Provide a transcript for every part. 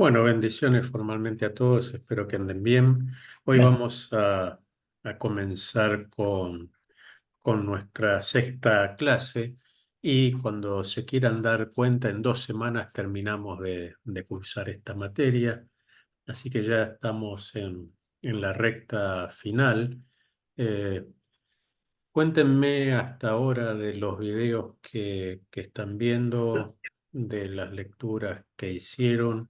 Bueno, bendiciones formalmente a todos, espero que anden bien. Hoy Amén. vamos a comenzar con nuestra sexta clase y cuando se quieran dar cuenta, en 2 semanas terminamos de cursar esta materia, así que ya estamos en la recta final. Eh, Cuéntenme hasta ahora de los videos que están viendo, de las lecturas que hicieron,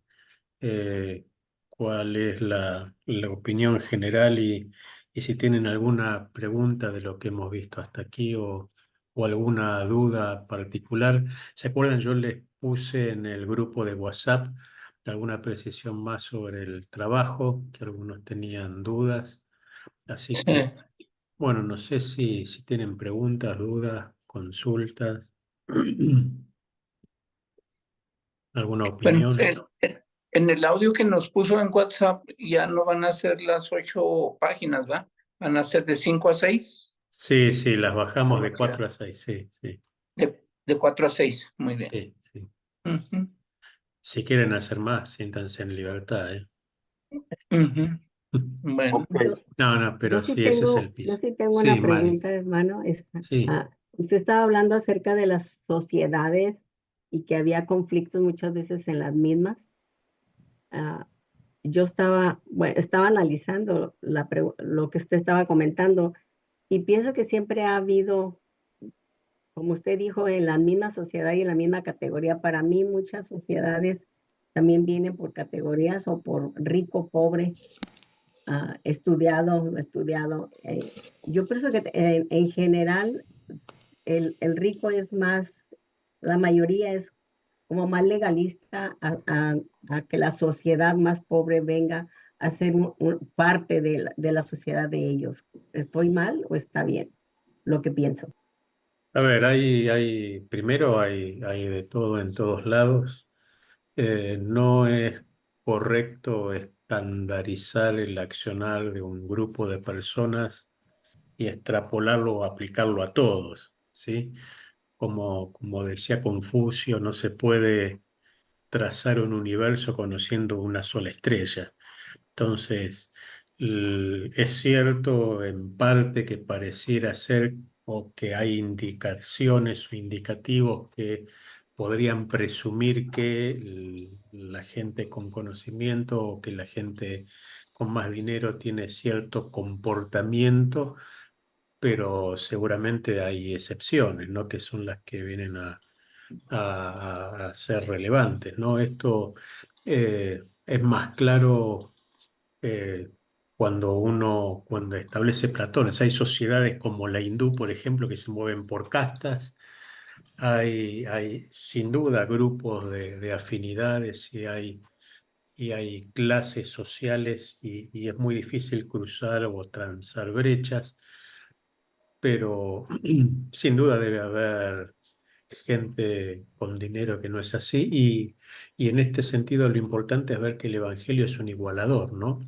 cuál es la opinión general y si tienen alguna pregunta de lo que hemos visto hasta aquí o alguna duda particular. ¿Se acuerdan? Yo les puse en el grupo de WhatsApp alguna precisión más sobre el trabajo, que algunos tenían dudas. Así que, Sí. bueno, no sé si tienen preguntas, dudas, consultas, alguna Bueno, opinión. en el audio que nos puso en WhatsApp ya no van a ser las 8 páginas, ¿va? Van a ser de 5 a 6. Sí, sí, las bajamos ¿Cómo de 4 será? a 6, sí, sí, De 4 a 6, muy bien. sí, sí. Ujú, Si quieren hacer más, siéntanse en libertad, ¿eh? ujú. Bueno, Ok. No, no, pero sí, ese es el Yo piso. sí tengo Sí, una Mari, pregunta, hermano. sí, Usted estaba hablando acerca de las sociedades y que había conflictos muchas veces en las mismas. Ah, yo estaba analizando lo que usted estaba comentando y pienso que siempre ha habido, como usted dijo, en la misma sociedad y en la misma categoría. Para mí, muchas sociedades también vienen por categorías o por rico, pobre, estudiado, no estudiado. Yo pienso que en general el rico es más, la mayoría es como más legalista a que la sociedad más pobre venga a ser parte de la sociedad de ellos. ¿Estoy mal o está bien lo que pienso? a ver, primero hay de todo en todos lados. No es correcto estandarizar el accionar de un grupo de personas y extrapolarlo o aplicarlo a todos, ¿sí? Como decía Confucio, no se puede trazar un universo conociendo una sola estrella. Entonces, es cierto en parte que pareciera ser o que hay indicaciones o indicativos que podrían presumir que la gente con conocimiento o que la gente con más dinero tiene cierto comportamiento, pero seguramente hay excepciones, ¿no? Que son las que vienen a ser relevantes, ¿no? Esto es más claro cuando establece Platón. Hay sociedades como la hindú, por ejemplo, que se mueven por castas. Hay sin duda grupos de afinidades y hay clases sociales y es muy difícil cruzar o transar brechas, pero sin duda debe haber gente con dinero que no es así y en este sentido lo importante es ver que el Evangelio es un igualador, ¿no?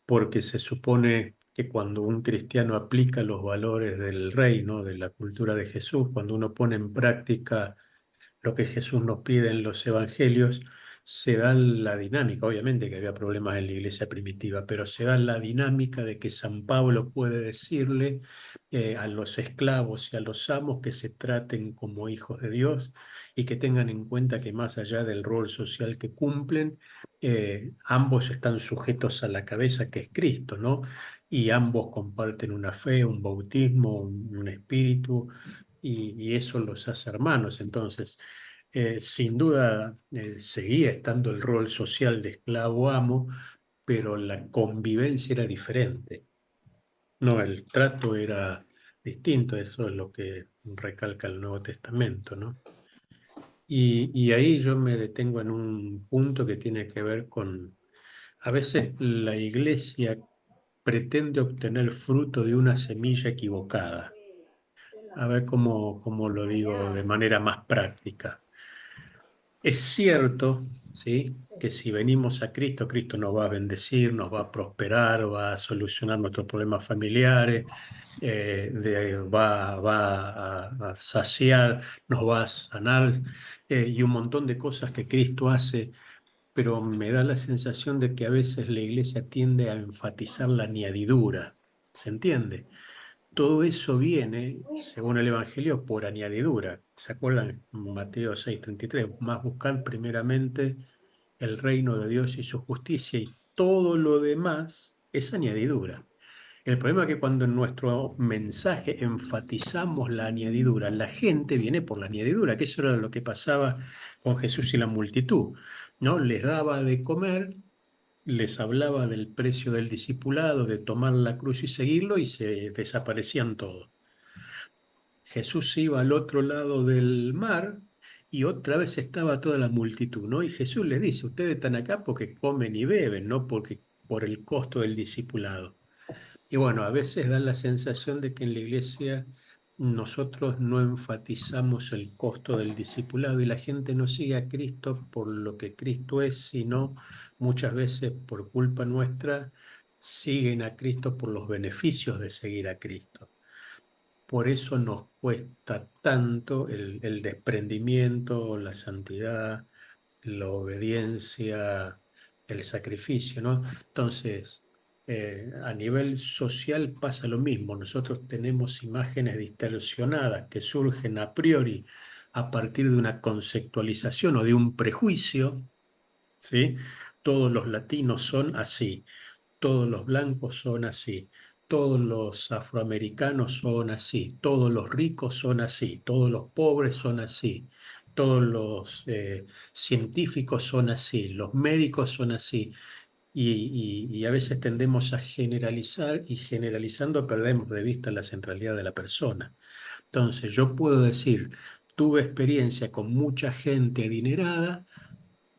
Porque se supone que cuando un cristiano aplica los valores del reino, de la cultura de Jesús, cuando uno pone en práctica lo que Jesús nos pide en los evangelios, se da la dinámica, obviamente que había problemas en la iglesia primitiva, pero se da la dinámica de que San Pablo puede decirle a los esclavos y a los amos que se traten como hijos de Dios y que tengan en cuenta que más allá del rol social que cumplen, ambos están sujetos a la cabeza que es Cristo, ¿no? Y ambos comparten una fe, un bautismo, un espíritu, y eso los hace hermanos. Entonces, sin duda, seguía estando el rol social de esclavo-amo, pero la convivencia era diferente. No, el trato era distinto, eso es lo que recalca el Nuevo Testamento, ¿no? Y ahí yo me detengo en un punto que tiene que ver con, a veces la iglesia pretende obtener fruto de una semilla equivocada. A ver cómo lo digo de manera más práctica. Es cierto, ¿sí? Que si venimos a Cristo, Cristo nos va a bendecir, nos va a prosperar, va a solucionar nuestros problemas familiares, va a saciar, nos va a sanar, y un montón de cosas que Cristo hace pero me da la sensación de que a veces la iglesia tiende a enfatizar la añadidura. ¿Se entiende? Todo eso viene, según el Evangelio, por añadidura. ¿Se acuerdan? Mateo 6:33, más buscad primeramente el reino de Dios y su justicia, y todo lo demás es añadidura. El problema es que cuando en nuestro mensaje enfatizamos la añadidura, la gente viene por la añadidura, que eso era lo que pasaba con Jesús y la multitud, ¿no? Les daba de comer, les hablaba del precio del discipulado, de tomar la cruz y seguirlo, y se desaparecían todos. Jesús iba al otro lado del mar y otra vez estaba toda la multitud, ¿no? Y Jesús les dice, ustedes están acá porque comen y beben, no porque por el costo del discipulado. Y bueno, a veces da la sensación de que en la iglesia nosotros no enfatizamos el costo del discipulado y la gente no sigue a Cristo por lo que Cristo es, sino muchas veces por culpa nuestra siguen a Cristo por los beneficios de seguir a Cristo. Por eso nos cuesta tanto el desprendimiento, la santidad, la obediencia, el sacrificio, ¿no? Entonces, a nivel social pasa lo mismo. Nosotros tenemos imágenes distorsionadas que surgen a priori a partir de una conceptualización o de un prejuicio, ¿sí? Todos los latinos son así, todos los blancos son así, todos los afroamericanos son así, todos los ricos son así, todos los pobres son así, todos los científicos son así, los médicos son así, y a veces tendemos a generalizar y generalizando perdemos de vista la centralidad de la persona. Entonces yo puedo decir, tuve experiencia con mucha gente adinerada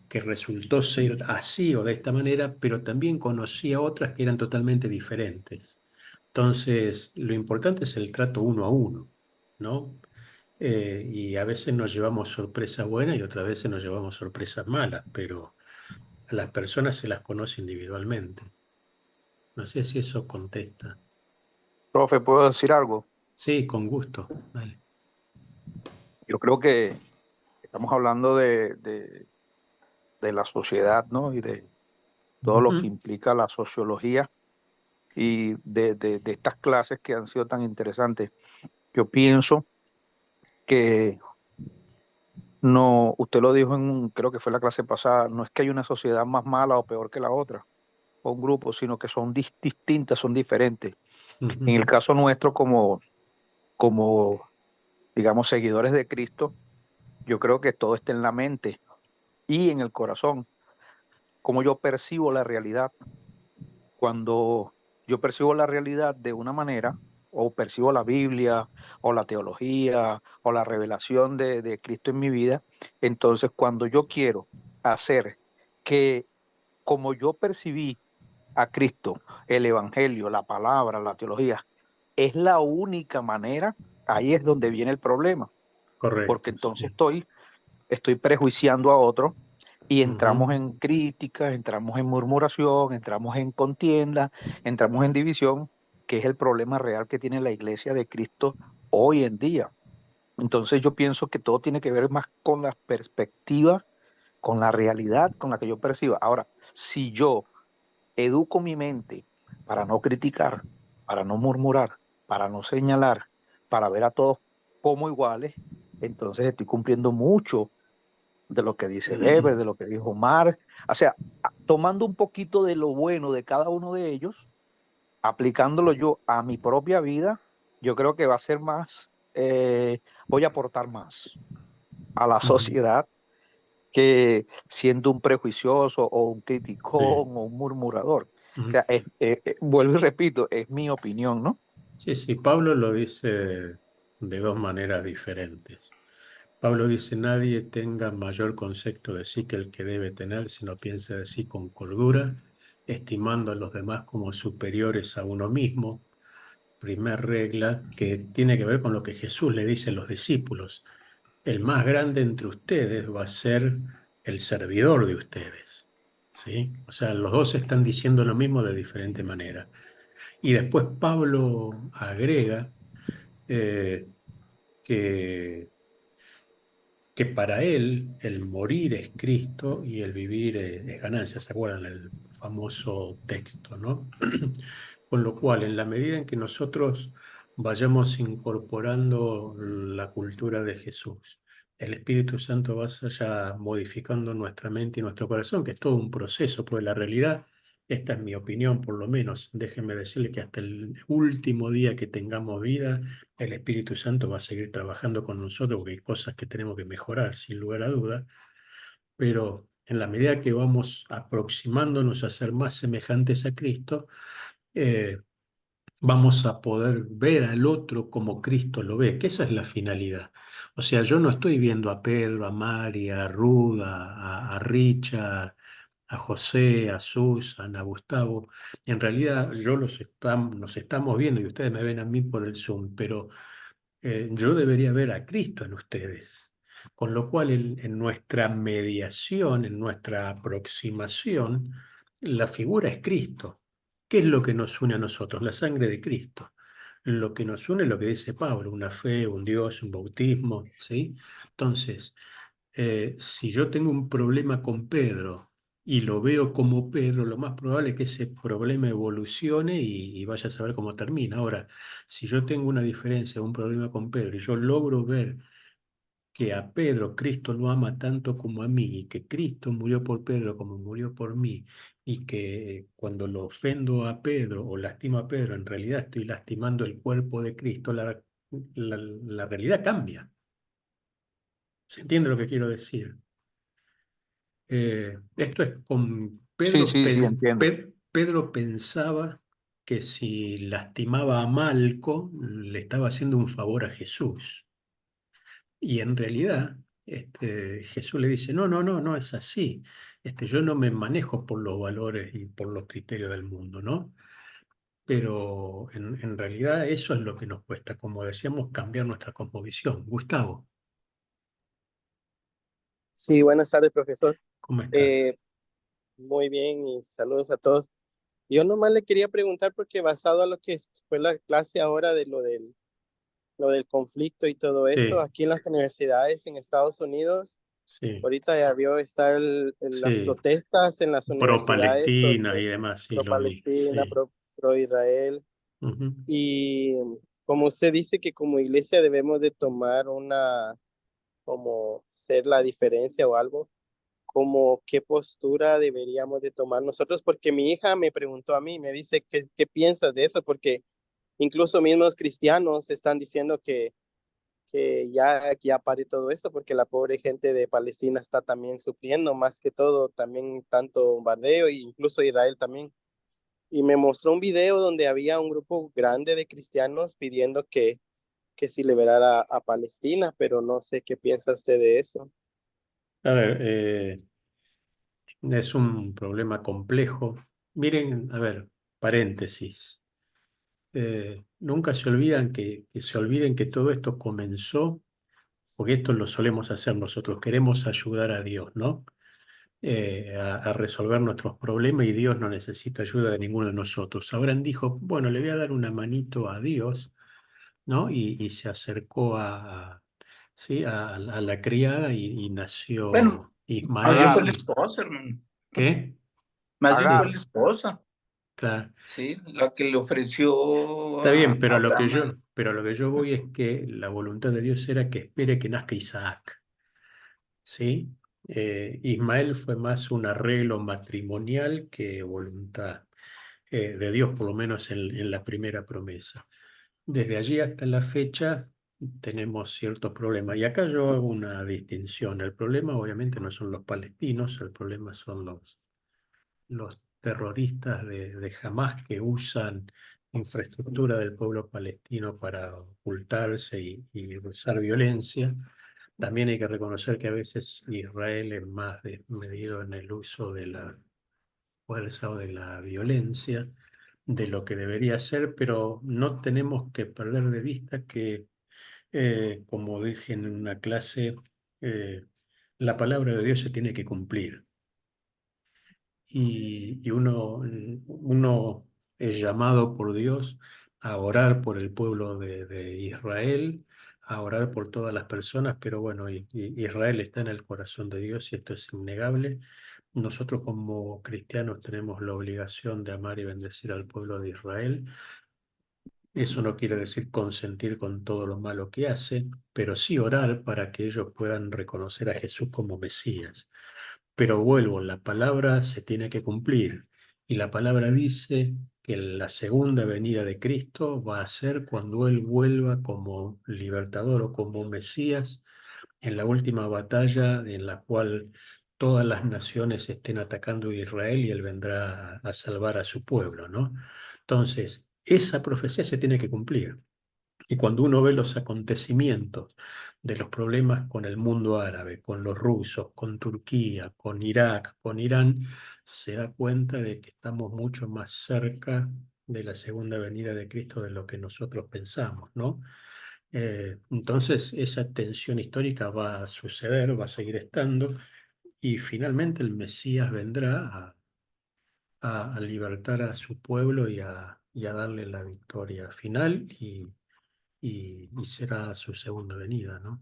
que resultó ser así o de esta manera, pero también conocí a otras que eran totalmente diferentes. Entonces, lo importante es el trato uno a uno, ¿no? Y a veces nos llevamos sorpresas buenas y otras veces nos llevamos sorpresas malas, pero a las personas se las conoce individualmente. No sé si eso contesta. Profe, ¿puedo decir algo? Sí, con gusto. Dale. Yo creo que estamos hablando de la sociedad, ¿no? Y de todo lo que Ujú. implica la sociología y de estas clases que han sido tan interesantes. Yo pienso que no, usted lo dijo creo que fue la clase pasada, no es que hay una sociedad más mala o peor que la otra, o un grupo, sino que son distintas, son diferentes. En el Ujú. caso nuestro, como, digamos, seguidores de Cristo, yo creo que todo está en la mente y en el corazón, como yo percibo la realidad. Cuando yo percibo la realidad de una manera, o percibo la Biblia, o la teología, o la revelación de Cristo en mi vida, entonces cuando yo quiero hacer que, como yo percibí a Cristo, el Evangelio, la palabra, la teología, es la única manera, ahí es donde viene el problema, porque Correcto, entonces sí. estoy prejuiciando a otro y Ujú. entramos en críticas, entramos en murmuración, entramos en contienda, entramos en división, que es el problema real que tiene la iglesia de Cristo hoy en día. Entonces yo pienso que todo tiene que ver más con la perspectiva, con la realidad con la que yo percibo. Ahora, si yo educo mi mente para no criticar, para no murmurar, para no señalar, para ver a todos como iguales, entonces estoy cumpliendo mucho de lo que dice Weber, de lo que dijo Marx, o sea, tomando un poquito de lo bueno de cada uno de ellos, aplicándolo yo a mi propia vida, yo creo que va a ser más, voy a aportar más a la Ujú. sociedad que siendo un prejuicioso o un Sí. criticón o un murmurador. O Ujú. sea, vuelvo y repito, es mi opinión, ¿no? Sí, sí, Pablo lo dice de dos maneras diferentes. Pablo dice, nadie tenga mayor concepto de sí que el que debe tener, sino piense de sí con cordura, estimando a los demás como superiores a uno mismo. Primer regla que tiene que ver con lo que Jesús le dice a los discípulos. El más grande entre ustedes va a ser el servidor de ustedes. ¿Sí? O sea, los dos están diciendo lo mismo de diferente manera. Y después Pablo agrega eh, que que para él el morir es Cristo y el vivir es ganancia. ¿Se acuerdan el famoso texto, no? Con lo cual, en la medida en que nosotros vayamos incorporando la cultura de Jesús, el Espíritu Santo vaya modificando nuestra mente y nuestro corazón, que es todo un proceso, porque la realidad, esta es mi opinión por lo menos, déjenme decirle que hasta el último día que tengamos vida, el Espíritu Santo va a seguir trabajando con nosotros, porque hay cosas que tenemos que mejorar, sin lugar a duda, pero en la medida que vamos aproximándonos a ser más semejantes a Cristo, eh, vamos a poder ver al otro como Cristo lo ve, que esa es la finalidad. O sea, yo no estoy viendo a Pedro, a María, a Ruda, a Richard, a José, a Susan, a Gustavo. En realidad, nos estamos viendo y ustedes me ven a mí por el Zoom, pero yo debería ver a Cristo en ustedes. Con lo cual, en nuestra mediación, en nuestra aproximación, la figura es Cristo. ¿Qué es lo que nos une a nosotros? La sangre de Cristo. Lo que nos une es lo que dice Pablo, una fe, un Dios, un bautismo, ¿sí? Entonces, si yo tengo un problema con Pedro y lo veo como Pedro, lo más probable es que ese problema evolucione y vaya a saber cómo termina. Ahora, si yo tengo una diferencia, un problema con Pedro y yo logro ver que a Pedro Cristo lo ama tanto como a mí y que Cristo murió por Pedro como murió por mí y que cuando lo ofendo a Pedro o lastimo a Pedro, en realidad estoy lastimando el cuerpo de Cristo, la realidad cambia. ¿Se entiende lo que quiero decir? Esto es con Sí, Pedro. sí, sí, entiendo. Pedro pensaba que si lastimaba a Malco, le estaba haciendo un favor a Jesús. Y en realidad, Jesús le dice, no, no, no, no es así. Yo no me manejo por los valores y por los criterios del mundo, ¿no? Pero en realidad eso es lo que nos cuesta, como decíamos, cambiar nuestra cosmovisión. Gustavo, Sí, buenas tardes, profesor. ¿cómo estás? Eh, Muy bien y saludos a todos. Yo nomás le quería preguntar porque basado a lo que fue la clase ahora de lo del conflicto y todo eso, Sí, aquí en las universidades en Estados Unidos, sí, ahorita ya vio estar las sí. protestas en las Pro universidades Palestina y sobre demás, sí, pro lo vi, Palestina, sí. pro Israel. Ujú. Y como usted dice que como iglesia debemos de tomar como ser la diferencia o algo, como qué postura deberíamos de tomar nosotros, porque mi hija me preguntó a mí, me dice, ¿qué piensas de eso? Porque incluso mismos cristianos están diciendo que ya pare todo eso, porque la pobre gente de Palestina está también sufriendo, más que todo, también tanto bombardeo, e incluso Israel también. Y me mostró un video donde había un grupo grande de cristianos pidiendo que se liberara a Palestina, pero no sé qué piensa usted de eso. A ver, es un problema complejo. Miren, a ver, paréntesis. Nunca se olvidan que se olviden que todo esto comenzó, porque esto lo solemos hacer nosotros, queremos ayudar a Dios, ¿no? A resolver nuestros problemas y Dios no necesita ayuda de ninguno de nosotros. Abraham dijo, bueno, le voy a dar una manito a Dios, ¿no? Y se acercó sí, a la criada y Bueno, nació más bien fue la Ismael. esposa, hermano. ¿Qué? Más bien fue Agar, la Sí, esposa, claro. ¿sí? La que le ofreció Está a bien, pero Abraham. pero a lo que yo voy es que la voluntad de Dios era que espere que nazca Isaac, ¿sí? Ismael fue más un arreglo matrimonial que voluntad de Dios, por lo menos en la primera promesa. Desde allí hasta la fecha tenemos ciertos problemas. Y acá yo hago una distinción. El problema obviamente no son los palestinos, el problema son los terroristas de Hamas que usan infraestructura del pueblo palestino para ocultarse y usar violencia. También hay que reconocer que a veces Israel es más desmedido en el uso de la fuerza o de la violencia de lo que debería ser, pero no tenemos que perder de vista que, como dije en una clase, la palabra de Dios se tiene que cumplir y uno es llamado por Dios a orar por el pueblo de Israel, a orar por todas las personas, pero bueno, Israel está en el corazón de Dios y esto es innegable. Nosotros como cristianos tenemos la obligación de amar y bendecir al pueblo de Israel. Eso no quiere decir consentir con todo lo malo que hace, pero sí orar para que ellos puedan reconocer a Jesús como Mesías. Pero vuelvo, la palabra se tiene que cumplir y la palabra dice que la segunda venida de Cristo va a ser cuando Él vuelva como libertador o como Mesías en la última batalla en la cual todas las naciones estén atacando a Israel y Él vendrá a salvar a su pueblo, ¿no? Entonces, esa profecía se tiene que cumplir. Y cuando uno ve los acontecimientos de los problemas con el mundo árabe, con los rusos, con Turquía, con Irak, con Irán, se da cuenta de que estamos mucho más cerca de la segunda venida de Cristo de lo que nosotros pensamos, ¿no? Entonces, esa tensión histórica va a suceder, va a seguir estando, y finalmente el Mesías vendrá a libertar a su pueblo y a darle la victoria final y será su segunda venida, ¿no?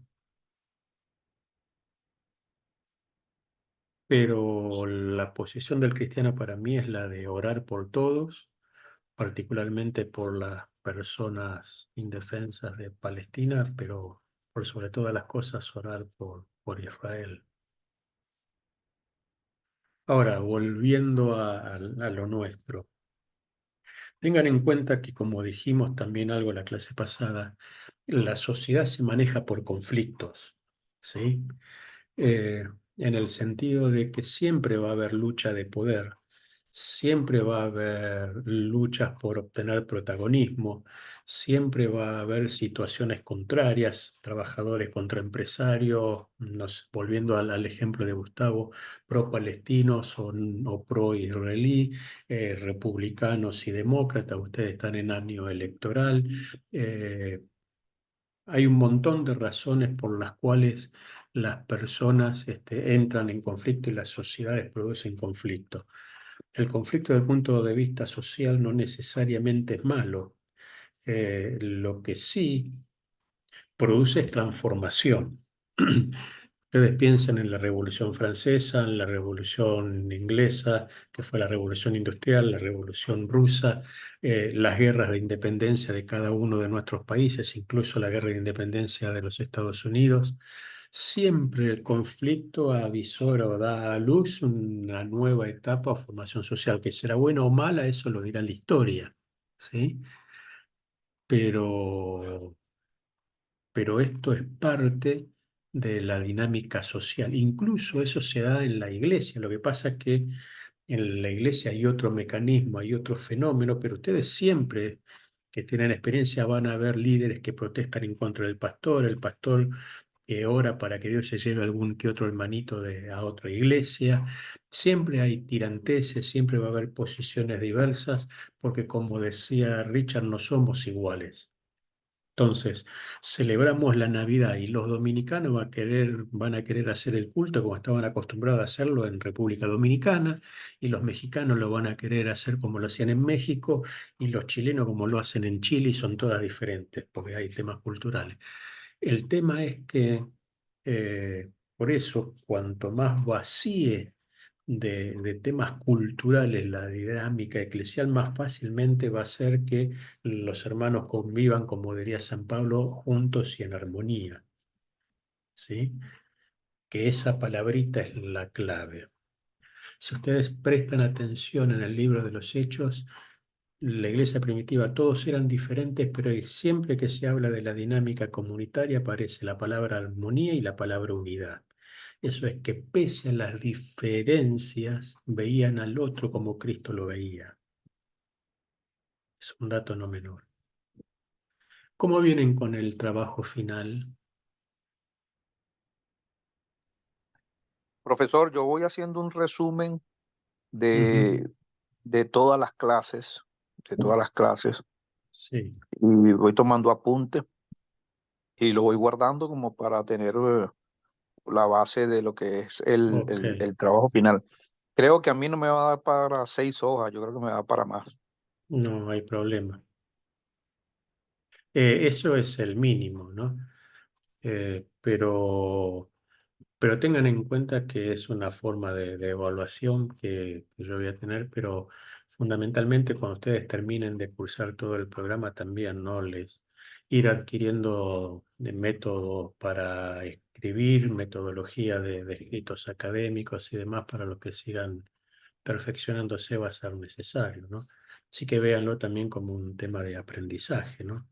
Pero la posición del cristiano para mí es la de orar por todos, particularmente por las personas indefensas de Palestina, pero por sobre todas las cosas orar por Israel. Ahora, volviendo a lo nuestro, tengan en cuenta que, como dijimos también algo en la clase pasada, la sociedad se maneja por conflictos, ¿sí? Eh, en el sentido de que siempre va a haber lucha de poder, siempre va a haber luchas por obtener protagonismo, siempre va a haber situaciones contrarias, trabajadores contra empresarios, volviendo al ejemplo de Gustavo, pro-palestinos o pro-israelí, republicanos y demócratas, ustedes están en año electoral. eh, Hay un montón de razones por las cuales las personas entran en conflicto y las sociedades producen conflicto. El conflicto desde el punto de vista social no necesariamente es malo. Lo que sí produce es transformación. Ustedes piensan en la Revolución Francesa, en la Revolución Inglesa, que fue la Revolución Industrial, la Revolución Rusa, las guerras de independencia de cada uno de nuestros países, incluso la guerra de independencia de los Estados Unidos. Siempre el conflicto avisora o da a luz una nueva etapa o formación social, que será buena o mala, eso lo dirá la historia, ¿sí? Pero pero esto es parte de la dinámica social. Incluso eso se da en la iglesia. Lo que pasa es que en la iglesia hay otro mecanismo, hay otro fenómeno, pero ustedes siempre que tienen experiencia van a ver líderes que protestan en contra del pastor, el pastor que ora para que Dios se lleve algún que otro hermanito a otra iglesia. Siempre hay tiranteses, siempre va a haber posiciones diversas, porque como decía Richard, no somos iguales. Entonces, celebramos la Navidad y los dominicanos van a querer hacer el culto como estaban acostumbrados a hacerlo en República Dominicana, y los mexicanos lo van a querer hacer como lo hacían en México, y los chilenos como lo hacen en Chile, y son todas diferentes, porque hay temas culturales. El tema es que, por eso, cuanto más vacíe de temas culturales la dinámica eclesial, más fácilmente va a ser que los hermanos convivan, como diría San Pablo, juntos y en armonía, ¿sí? Que esa palabrita es la clave. Si ustedes prestan atención en el libro de los Hechos, la iglesia primitiva, todos eran diferentes, pero siempre que se habla de la dinámica comunitaria aparece la palabra armonía y la palabra unidad. Eso es que pese a las diferencias, veían al otro como Cristo lo veía. Es un dato no menor. ¿Cómo vienen con el trabajo final? Profesor, yo voy haciendo un resumen de, Ujú. de todas las clases, de todas las clases, Sí, y voy tomando apuntes y lo voy guardando como para tener la base de lo que es ok, el trabajo final. Creo que a mí no me va a dar para 6 hojas, yo creo que me va a dar para más. no hay problema. Eso es el mínimo, ¿no? Pero tengan en cuenta que es una forma de evaluación que yo voy a tener, pero fundamentalmente cuando ustedes terminen de cursar todo el programa también, ¿no? Les ir adquiriendo de métodos para escribir, metodología de escritos académicos y demás para los que sigan perfeccionándose va a ser necesario, ¿no? Así que véanlo también como un tema de aprendizaje, ¿no?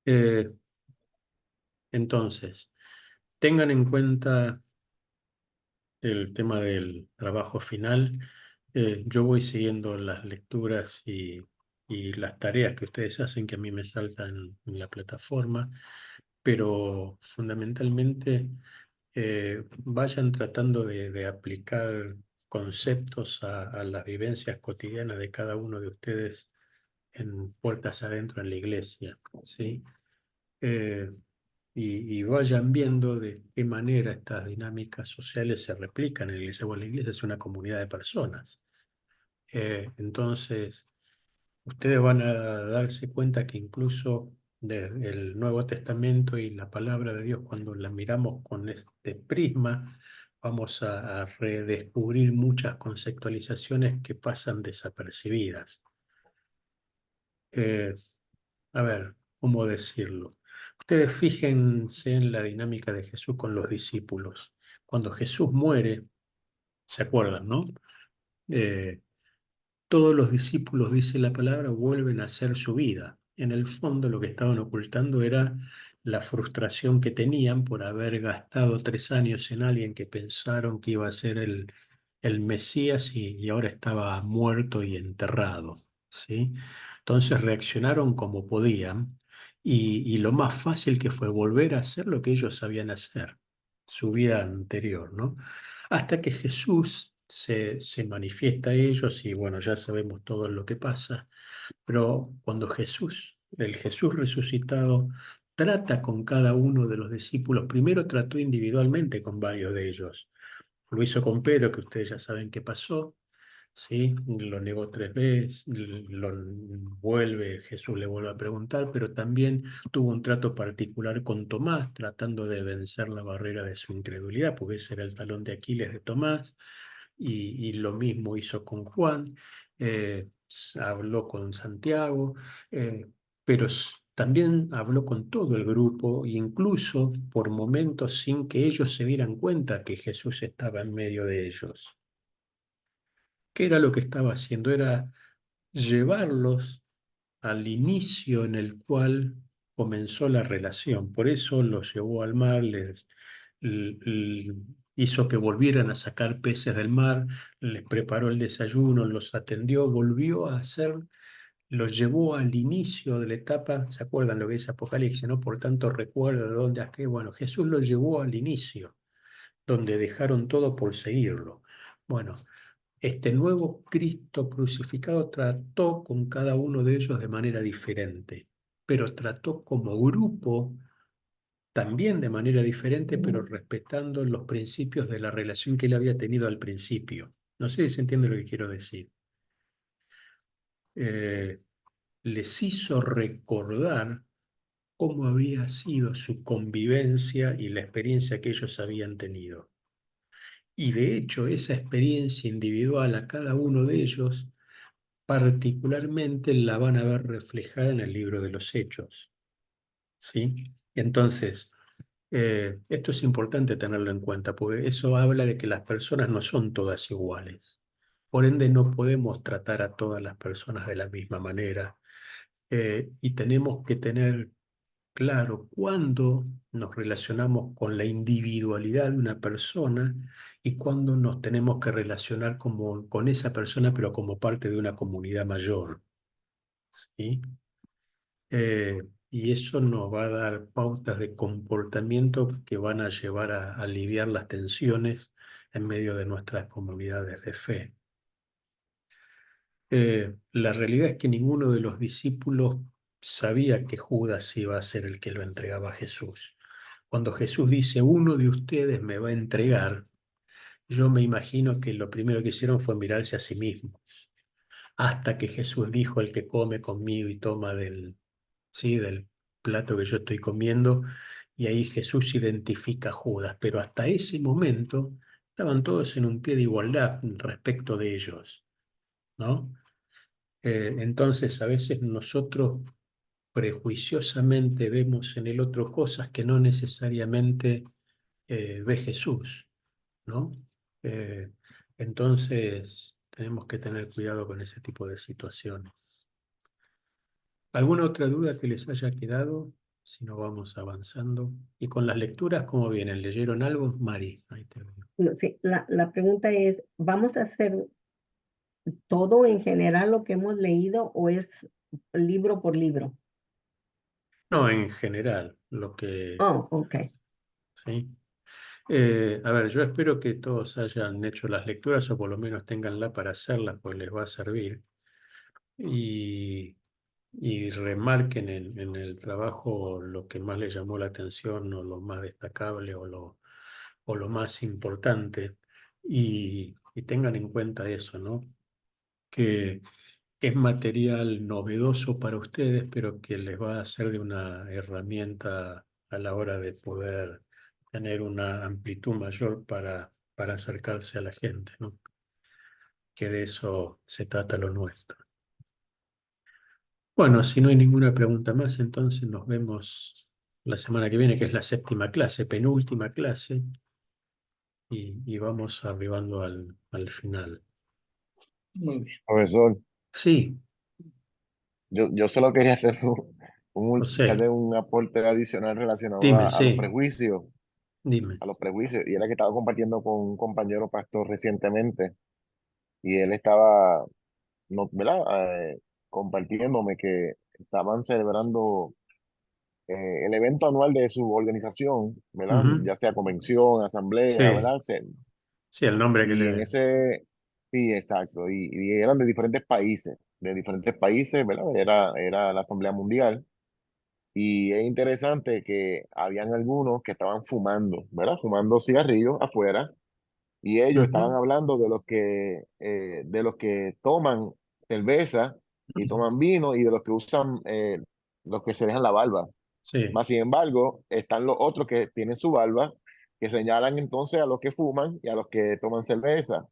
Eh, entonces, tengan en cuenta el tema del trabajo final. Yo voy siguiendo las lecturas y las tareas que ustedes hacen que a mí me saltan en la plataforma, pero fundamentalmente vayan tratando de aplicar conceptos a las vivencias cotidianas de cada uno de ustedes en puertas adentro en la iglesia, ¿sí? Eh, y vayan viendo de qué manera estas dinámicas sociales se replican en la iglesia. Bueno, la iglesia es una comunidad de personas. Entonces, ustedes van a darse cuenta que incluso desde el Nuevo Testamento y la palabra de Dios, cuando la miramos con este prisma, vamos a redescubrir muchas conceptualizaciones que pasan desapercibidas. Eh, a ver, ¿cómo decirlo? Ustedes fíjense en la dinámica de Jesús con los discípulos. Cuando Jesús muere, ¿se acuerdan, no? Eh, Todos los discípulos, dice la palabra, vuelven a hacer su vida. En el fondo lo que estaban ocultando era la frustración que tenían por haber gastado 3 años en alguien que pensaron que iba a ser el Mesías y ahora estaba muerto y enterrado, ¿sí? Entonces reaccionaron como podían y lo más fácil que fue volver a hacer lo que ellos sabían hacer, su vida anterior, ¿no? Hasta que Jesús se manifiesta a ellos y bueno, ya sabemos todo lo que pasa, pero cuando Jesús, el Jesús resucitado, trata con cada uno de los discípulos, primero trató individualmente con varios de ellos. Lo hizo con Pedro, que ustedes ya saben qué pasó, ¿sí? Lo negó 3 veces, Jesús le vuelve a preguntar, pero también tuvo un trato particular con Tomás, tratando de vencer la barrera de su incredulidad, porque ese era el talón de Aquiles de Tomás, y lo mismo hizo con Juan, habló con Santiago, pero también habló con todo el grupo, e incluso por momentos sin que ellos se dieran cuenta que Jesús estaba en medio de ellos. ¿Qué era lo que estaba haciendo? Era llevarlos al inicio en el cual comenzó la relación. Por eso los llevó al mar, hizo que volvieran a sacar peces del mar, les preparó el desayuno, los atendió, volvió a hacer, los llevó al inicio de la etapa. ¿Se acuerdan lo que dice Apocalipsis, no? Por tanto, recuerda de dónde qué. Bueno, Jesús los llevó al inicio, donde dejaron todo por seguirlo. Bueno, este nuevo Cristo crucificado trató con cada uno de ellos de manera diferente, pero trató como grupo también de manera diferente, pero respetando los principios de la relación que él había tenido al principio. No sé si se entiende lo que quiero decir. Eh, Les hizo recordar cómo había sido su convivencia y la experiencia que ellos habían tenido. Y de hecho, esa experiencia individual a cada uno de ellos particularmente la van a ver reflejada en el libro de los Hechos, ¿sí? Entonces, esto es importante tenerlo en cuenta, porque eso habla de que las personas no son todas iguales. Por ende, no podemos tratar a todas las personas de la misma manera, y tenemos que tener claro cuándo nos relacionamos con la individualidad de una persona y cuándo nos tenemos que relacionar con esa persona, pero como parte de una comunidad mayor. ¿Sí? Y eso nos va a dar pautas de comportamiento que van a llevar a aliviar las tensiones en medio de nuestras comunidades de fe. La realidad es que ninguno de los discípulos sabía que Judas iba a ser el que lo entregaba a Jesús. Cuando Jesús dice, uno de ustedes me va a entregar, yo me imagino que lo primero que hicieron fue mirarse a sí mismos, hasta que Jesús dijo, el que come conmigo y toma sí, del plato que yo estoy comiendo, y ahí Jesús identifica a Judas, pero hasta ese momento estaban todos en un pie de igualdad respecto de ellos, ¿no? Entonces a veces nosotros prejuiciosamente vemos en el otro cosas que no necesariamente ve Jesús, ¿no? Eh, entonces tenemos que tener cuidado con ese tipo de situaciones. ¿Alguna otra duda que les haya quedado? Si no, vamos avanzando. Y con las lecturas, ¿cómo vienen? ¿Leyeron algo? Mari, ahí te veo. No, sí, la pregunta es, ¿vamos a hacer todo en general lo que hemos leído o es libro por libro? No, en general, lo que... Oh, ok. ¿sí? A ver, yo espero que todos hayan hecho las lecturas o por lo menos tenganla para hacerlas, pues les va a servir. Y remarquen en el trabajo lo que más les llamó la atención o lo más destacable o lo más importante. Y tengan en cuenta eso, ¿no? Que es material novedoso para ustedes, pero que les va a ser de una herramienta a la hora de poder tener una amplitud mayor para acercarse a la gente, ¿no? Que de eso se trata lo nuestro. Bueno, si no hay ninguna pregunta más, entonces nos vemos la semana que viene, que es la séptima clase, penúltima clase, y vamos arribando al final. Muy bien. Profesor, Sí, yo solo quería hacer tal José, vez un aporte adicional relacionado dime, a los sí, prejuicios, dime. y era que estaba compartiendo con un compañero pastor recientemente, y él estaba, no, ¿verdad? Compartiéndome que estaban celebrando el evento anual de su organización, ¿verdad? Ujú. Ya sea convención, asamblea, Sí, ¿verdad? sí, el nombre que Y le en des. ese, sí, exacto, y eran de diferentes países, ¿verdad? Era la Asamblea Mundial. Y es interesante que habían algunos que estaban fumando, ¿verdad? Fumando cigarrillos afuera. Y ellos estaban Ujú. hablando de los que toman cerveza y toman vino y de los que usan, los que se dejan la barba. Sí, Más sin embargo, están los otros que tienen su barba, que señalan entonces a los que fuman y a los que toman cerveza.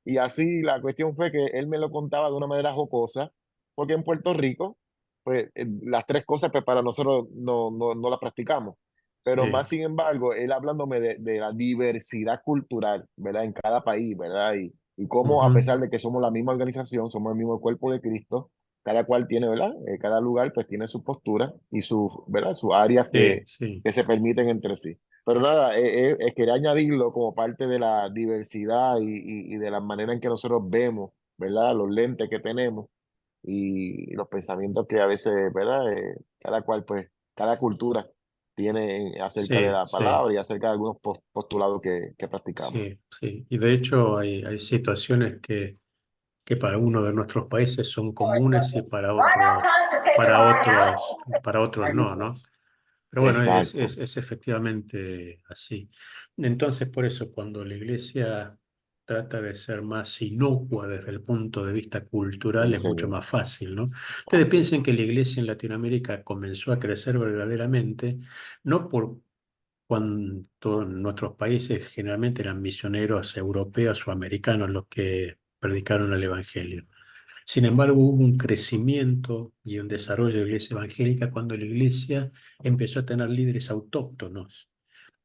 Y así la cuestión fue que él me lo contaba de una manera jocosa, porque en Puerto Rico, pues las tres cosas pues, para nosotros no las practicamos. Pero sí, más sin embargo, él hablándome de la diversidad cultural, ¿verdad? En cada país, ¿verdad? Y cómo a ujú. pesar de que somos la misma organización, somos el mismo cuerpo de Cristo, cada cual tiene, ¿verdad? Cada lugar pues tiene su postura y sus, ¿verdad? Sus áreas Sí, sí, que se permiten entre sí. Pero nada, quería añadirlo como parte de la diversidad y de la manera en que nosotros vemos, ¿verdad? Los lentes que tenemos y los pensamientos que a veces, ¿verdad? Cada cual, pues, cada cultura tiene acerca de sí, la sí, palabra y acerca de algunos postulados que practicamos. sí, sí. Y de hecho hay situaciones que para uno de nuestros países son comunes y para otros no, ¿no? Pero bueno, Exacto, es efectivamente así. Entonces, por eso, cuando la iglesia trata de ser más inocua desde el punto de vista cultural, sí, es mucho señor. más fácil, ¿no? Ustedes Así es. piensen que la iglesia en Latinoamérica comenzó a crecer verdaderamente, no por cuando en nuestros países generalmente eran misioneros europeos o americanos los que predicaron el Evangelio. Sin embargo, hubo un crecimiento y un desarrollo de la iglesia evangélica cuando la iglesia empezó a tener líderes autóctonos.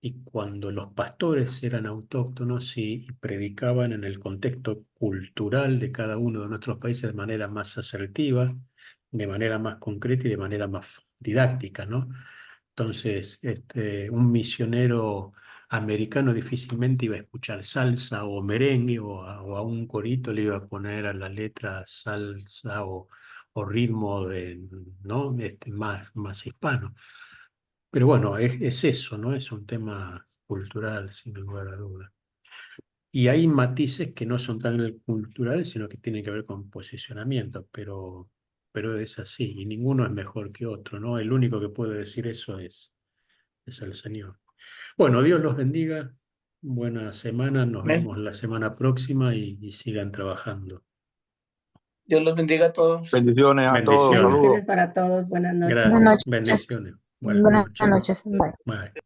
Y cuando los pastores eran autóctonos y predicaban en el contexto cultural de cada uno de nuestros países de manera más asertiva, de manera más concreta y de manera más didáctica, ¿no? Entonces, un misionero americano difícilmente iba a escuchar salsa o merengue o a un corito le iba a poner a la letra salsa o ritmo ¿no? Más hispano. Pero bueno, es eso, ¿no? Es un tema cultural, sin lugar a duda. Y hay matices que no son tan culturales, sino que tienen que ver con posicionamiento, pero es así, y ninguno es mejor que otro, ¿no? El único que puede decir eso es el Señor. Bueno, Dios los bendiga. buena semana. Nos Amén. vemos la semana próxima y sigan trabajando. Dios los bendiga a todos. Bendiciones a todos, Bendiciones. saludos. Bendiciones para todos. Buenas noches. Gracias. Buenas noches. Bendiciones. Buenas Buenas noches. noches. Bye. Bye.